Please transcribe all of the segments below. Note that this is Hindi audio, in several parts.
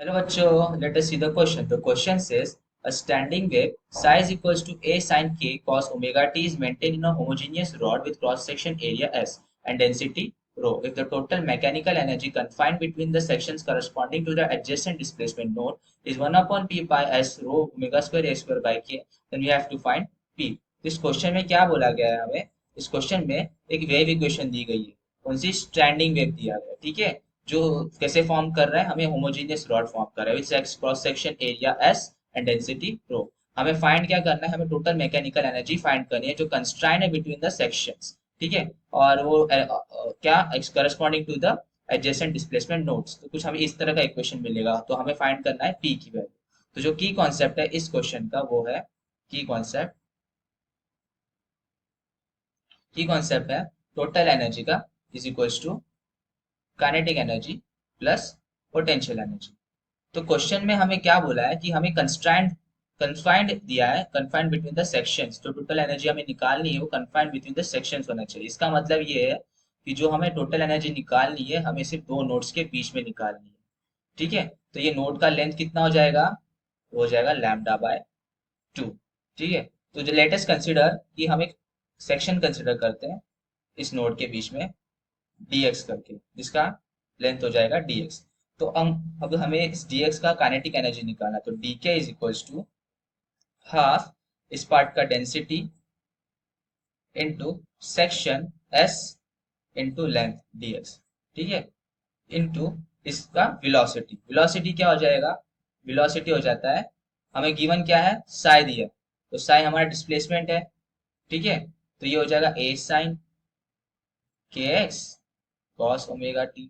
Hello बच्चों, let us see the question. The question says a standing wave psi is equals to a sin k cos omega t is maintained in a homogeneous rod with cross section area s and density rho. If the total mechanical energy confined between the sections corresponding to the adjacent displacement node is 1 upon p pi s rho omega square a square by k, then we have to find p. इस क्वेश्चन में क्या बोला गया है हमें? इस क्वेश्चन में एक वेव इक्वेशन दी गई है. कौन सी? स्टैंडिंग वेव दिया गया है. ठीक है. जो कैसे फॉर्म कर रहा है? हमें होमोजीनियस रॉड फॉर्म कर रहा है with cross section area S and density rho. हमें फाइंड क्या करना है? हमें टोटल मैकेनिकल एनर्जी फाइंड करनी है जो कंस्ट्राइंड है बिटवीन द सेक्शंस. ठीक है. और वो क्या corresponding to the adjacent displacement nodes. तो कुछ हमें इस तरह का इक्वेशन मिलेगा. तो हमें फाइंड करना है पी की वैल्यू. तो जो की कॉन्सेप्ट है इस क्वेश्चन का वो है की कॉन्सेप्ट है टोटल एनर्जी का is equals to kinetic energy plus potential energy. तो क्वेश्चन में हमें क्या बोला है कि हमें कंफाइंड दिया है, कंफाइंड बिटवीन द सेक्शंस. तो टोटल एनर्जी हमें निकालनी है वो कंफाइंड बिटवीन द सेक्शंस होना चाहिए. इसका मतलब ये है कि जो हमें टोटल एनर्जी निकालनी है हमें सिर्फ दो नोड्स के बीच में निकालनी है. ठीक है. तो ये नोड का लेंथ कितना हो जाएगा? वो हो जाएगा लैम्डा बाय 2. ठीक है. तो जो लेटेस्ट कंसिडर कि हम एक सेक्शन कंसिडर करते हैं इस नोड के बीच में dx करके, जिसका लेंथ हो जाएगा dx. तो अब हमें इस dx का काइनेटिक एनर्जी निकालना है. तो dk is equals to half इस पार्ट का density into section s into length dx. ठीक है. इनटू इसका वेलोसिटी. वेलोसिटी क्या हो जाएगा? वेलोसिटी हो जाता है, हमें गिवन क्या है? साई दिया. तो साई हमारा डिस्प्लेसमेंट है. ठीक है. तो ये हो जाएगा a साइन के एक्स कॉस ओमेगा टी.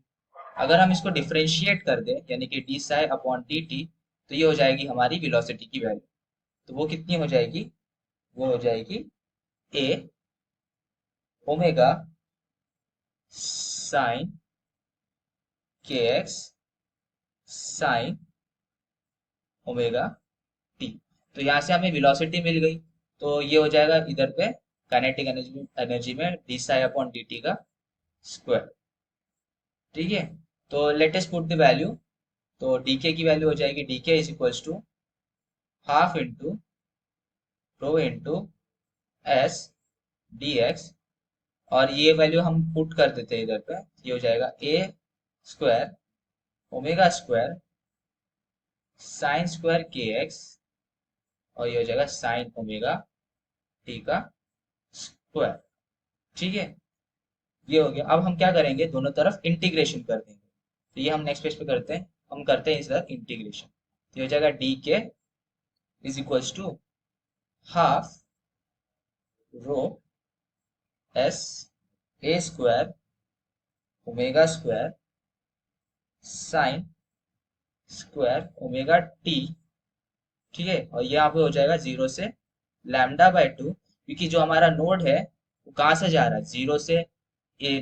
अगर हम इसको डिफरेंशिएट कर दें यानी कि D psi upon d T, तो ये हो जाएगी हमारी वेलोसिटी की वैल्यू. तो वो कितनी हो जाएगी? वो हो जाएगी ए ओमेगा साइन के एक्स साइन ओमेगा टी. तो यहाँ से हमें वेलोसिटी मिल गई. तो ये हो जाएगा इधर पे काइनेटिक एनर्जी एनर्जी में d psi upon d t का स्क्वायर. ठीक है. तो लेटेस्ट पुट द वैल्यू. तो डीके की वैल्यू हो जाएगी dk is equals to half into rho into s d x. और ये वैल्यू हम पुट कर देते हैं इधर पे. ये हो जाएगा ए square omega square sine square k x. और ये हो जाएगा साइन ओमेगा टी का स्क्वायर. ठीक है. ये हो गया. अब हम क्या करेंगे? दोनों तरफ इंटीग्रेशन कर देंगे. तो ये हम नेक्स्ट पेज पे करते हैं. हम करते हैं इस तरह इंटीग्रेशन. तो ये हो जाएगा d k is equals to half rho s A square omega square sine square omega t. ठीक है. और यहाँ पे हो जाएगा जीरो से लैम्डा बाय टू, क्योंकि जो हमारा नोड है वो कहाँ से जा रहा है?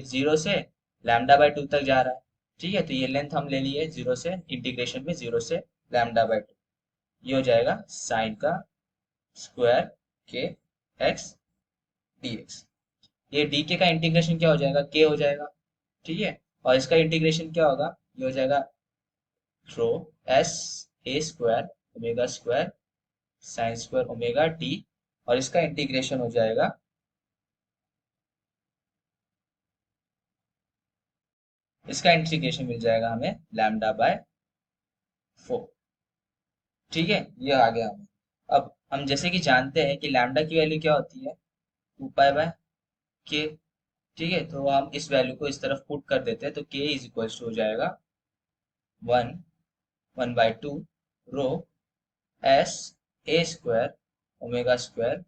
जीरो से लैम्डा बाय टू तक जा रहा है. ठीक है. तो ये लेंथ हम ले लिए जीरो से, इंटीग्रेशन में जीरो से लैम्डा बाय टू. ये हो जाएगा साइन का square k x d x. ये डी के का इंटीग्रेशन क्या हो जाएगा? के हो जाएगा. ठीक है. और इसका इंटीग्रेशन क्या होगा? ये हो जाएगा रो एस ए square omega square sine square omega t. और इसका इंटीग्रेशन हो जाएगा इसका इंटीग्रेशन मिल जाएगा हमें लैम्डा बाय 4. ठीक है. ये आ गया हमें. अब हम जैसे कि जानते हैं कि लैम्डा की वैल्यू क्या होती है? 2 पाई बाय के. ठीक है. तो हम इस वैल्यू को इस तरफ पुट कर देते हैं. तो के इज इक्वल टू हो जाएगा 1 rho s A square omega square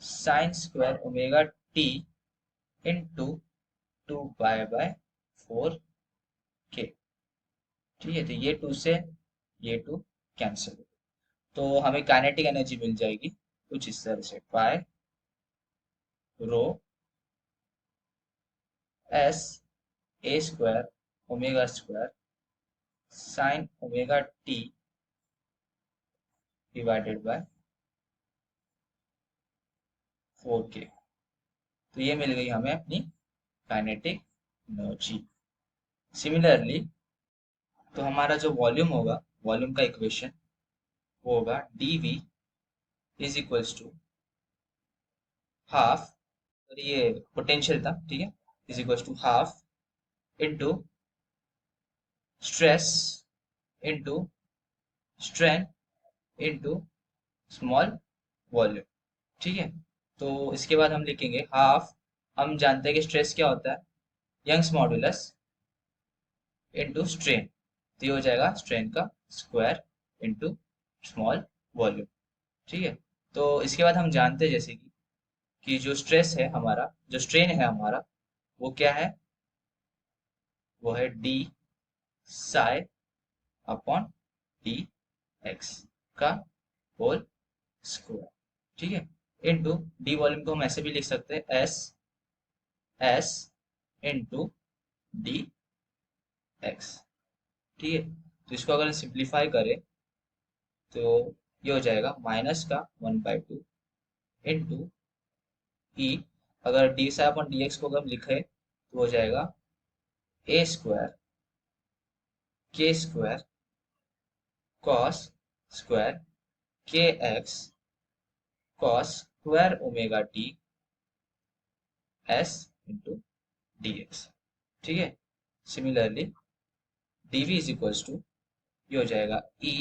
sine square omega t into 2 pi by 4 k. ठीक है. तो ये टू से ये टू कैंसिल. तो हमें काइनेटिक एनर्जी मिल जाएगी कुछ इस तरह से pi rho s A square omega square sine omega t divided by 4 k. तो ये मिल गई हमें अपनी काइनेटिक एनर्जी. सिमिलरली तो हमारा जो वॉल्यूम होगा, वॉल्यूम का इक्वेशन वो होगा dv is equals to half, और ये पोटेंशियल था, ठीक है, is equals to half into stress into strain into small volume, ठीक है। तो इसके बाद हम लिखेंगे हाफ, हम जानते हैं कि स्ट्रेस क्या होता है, यंग्स मॉडुलस इंटू स्ट्रेन, तो ये हो जाएगा स्ट्रेन का स्क्वायर इंटू स्मॉल वॉल्यूम, ठीक है। तो इसके बाद हम जानते हैं जैसे कि जो स्ट्रेस है हमारा, जो स्ट्रेन है हमारा, वो क्या है, वो है D psi upon d x का होल स्क्वायर, ठीक है, इंटू डी वॉल्यूम को हम ऐसे भी लिख सकते हैं S S into d x, ठीक है। तो इसको अगर सिंप्लीफाई करें तो ये हो जाएगा माइनस का 1/2 इंटू ई, अगर d psi upon d x को अगर हम लिखे तो हो जाएगा ए square k square cos square k x cos square omega t s into d x, ठीक है। Similarly dv is equals to, ये हो जाएगा e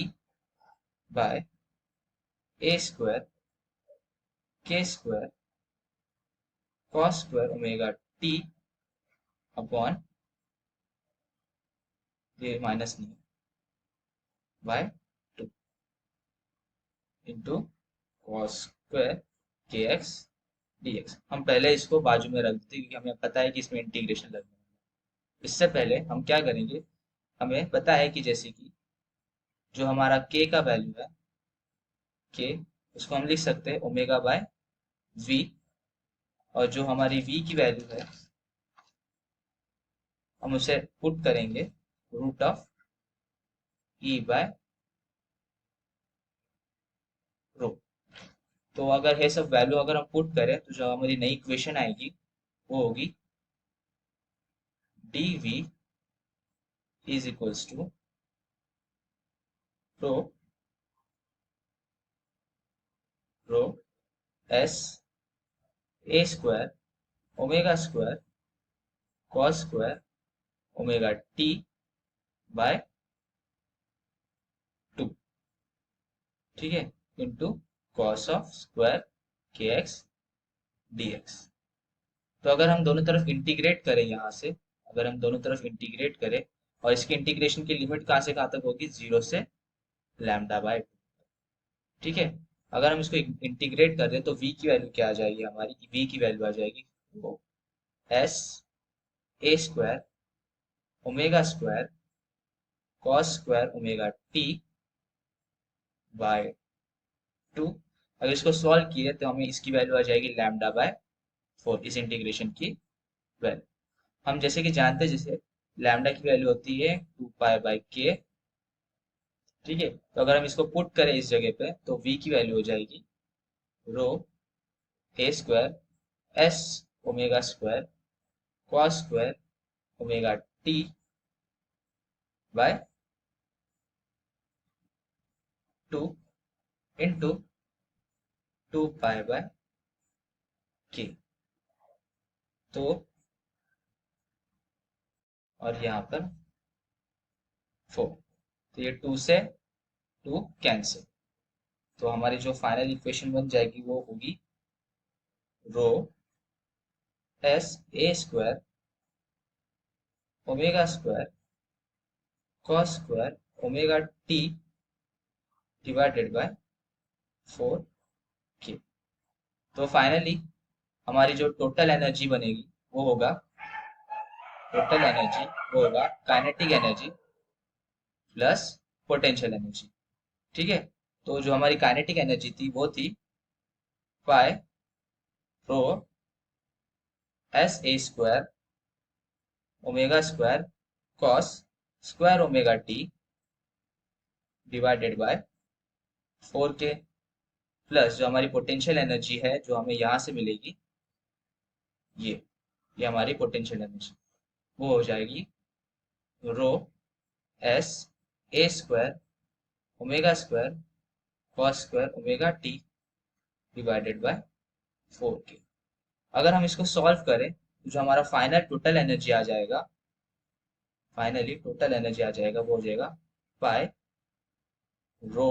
by a square k square cos square omega t upon, ये माइनस नहीं है, by 2 into cos square k x d x. हम पहले इसको बाजू में रख देते हैं, क्योंकि हमें पता है कि इसमें इंटीग्रेशन लगना है। इससे पहले हम क्या करेंगे, हमें पता है कि जैसे कि जो हमारा k का वैल्यू है, k, उसको हम लिख सकते हैं ओमेगा बाय v, और जो हमारी v की वैल्यू है हम उसे पुट करेंगे रूट ऑफ ई बाय रो। तो अगर ये सब वैल्यू अगर हम पुट करें तो जो हमारी नई इक्वेशन आएगी वो होगी dv is equals to rho rho s A square omega square cos square omega t by 2, ठीक है, into cos of square k x d x. तो अगर हम दोनों तरफ इंटीग्रेट करें यहाँ से, अगर हम दोनों तरफ इंटीग्रेट करें, और इसकी इंटीग्रेशन की लिमिट कहाँ से कहाँ तक होगी, 0 से लैम्डा बाय 2, ठीक है। अगर हम इसको इंटीग्रेट कर दें तो v की वैल्यू क्या आ जाएगी, हमारी v की वैल्यू आ जाएगी वो s A square omega square cos square omega t by 2। अगर इसको सॉल्व किए तो हमें इसकी वैल्यू आ जाएगी लैम्डा बाय 4, इस इंटीग्रेशन की वैल्यू। हम जैसे कि जानते हैं, जैसे लैम्डा की वैल्यू होती है 2 पाई बाय k, ठीक है। तो अगर हम इसको पुट करें इस जगह पे तो v की वैल्यू हो जाएगी rho A square s omega square cos square omega t by 2 into 2 pi by k। तो और यहाँ पर 4, तो ये 2 से 2 कैंसिल, तो हमारी जो फाइनल इक्वेशन बन जाएगी वो होगी rho s A square omega square cos square omega t divided by 4k। तो फाइनली हमारी जो टोटल एनर्जी बनेगी वो होगा, टोटल एनर्जी वो होगा kinetic energy plus potential energy, ठीक है। तो जो हमारी काइनेटिक एनर्जी थी वो थी pi rho s A square omega square cos square omega t divided by 4k, plus जो हमारी पोटेंशियल एनर्जी है जो हमें यहाँ से मिलेगी, ये हमारी पोटेंशियल एनर्जी वो हो जाएगी rho s A square omega square cos square omega t divided by 4k। अगर हम इसको सॉल्व करें तो जो हमारा फाइनल टोटल एनर्जी आ जाएगा, फाइनली टोटल एनर्जी आ जाएगा वो हो जाएगा by rho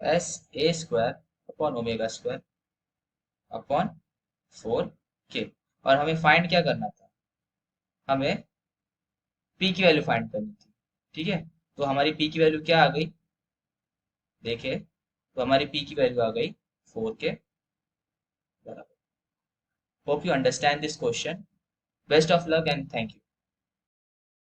s A square upon omega square upon 4k। और हमें फाइंड क्या करना था, हमें पी की वैल्यू फाइंड करनी थी। ठीक है, तो हमारी पी की वैल्यू क्या आ गई, देखिए, तो हमारी पी की वैल्यू आ गई 4k बराबर। Hope you understand this question. Best of luck and thank you.